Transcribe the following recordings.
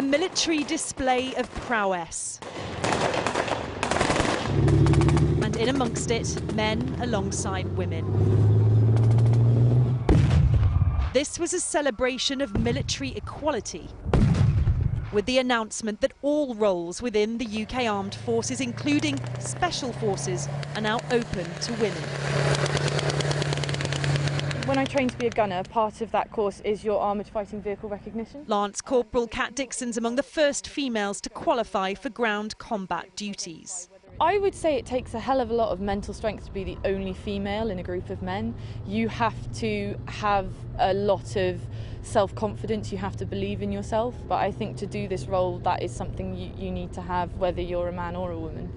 A military display of prowess. And in amongst it, men alongside women. This was a celebration of military equality, with the announcement that all roles within the UK Armed Forces, including Special Forces, are now open to women. When I trained to be a gunner, part of that course is your armoured fighting vehicle recognition. Lance Corporal Kat Dixon's among the first females to qualify for ground combat duties. I would say it takes a hell of a lot of mental strength to be the only female in a group of men. You have to have a lot of self-confidence, you have to believe in yourself, but I think to do this role that is something you need to have whether you're a man or a woman.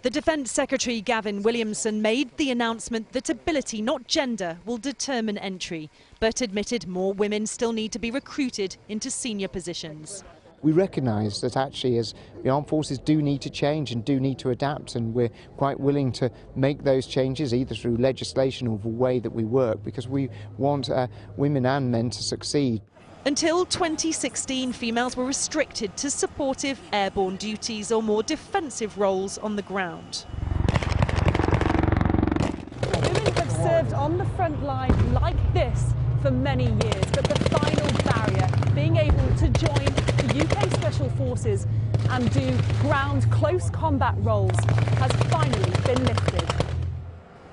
The Defence Secretary Gavin Williamson made the announcement that ability, not gender, will determine entry, but admitted more women still need to be recruited into senior positions. We recognise that actually as the armed forces do need to change and do need to adapt, and we're quite willing to make those changes either through legislation or the way that we work, because we want women and men to succeed. Until 2016, females were restricted to supportive airborne duties or more defensive roles on the ground. Women have served on the front line like this for many years, but the final barrier, being able to join the UK Special Forces and do ground close combat roles, has finally been lifted.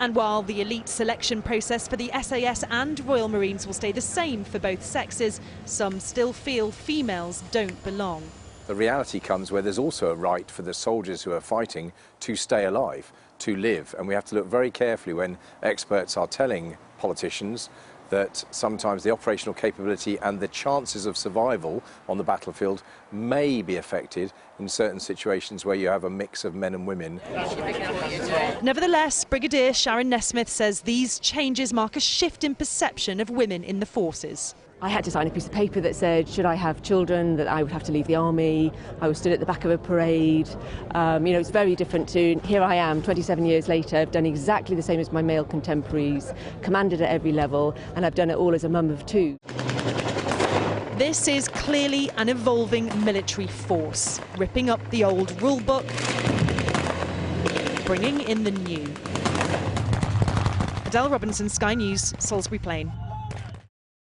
And while the elite selection process for the SAS and Royal Marines will stay the same for both sexes, some still feel females don't belong. The reality comes where there's also a right for the soldiers who are fighting to stay alive, to live, and we have to look very carefully when experts are telling politicians that sometimes the operational capability and the chances of survival on the battlefield may be affected in certain situations where you have a mix of men and women. Nevertheless, Brigadier Sharon Nesmith says these changes mark a shift in perception of women in the forces. I had to sign a piece of paper that said, should I have children, that I would have to leave the army. I was stood at the back of a parade. It's very different to, here I am, 27 years later, I've done exactly the same as my male contemporaries, commanded at every level, and I've done it all as a mum of two. This is clearly an evolving military force, ripping up the old rule book, bringing in the new. Adele Robinson, Sky News, Salisbury Plain.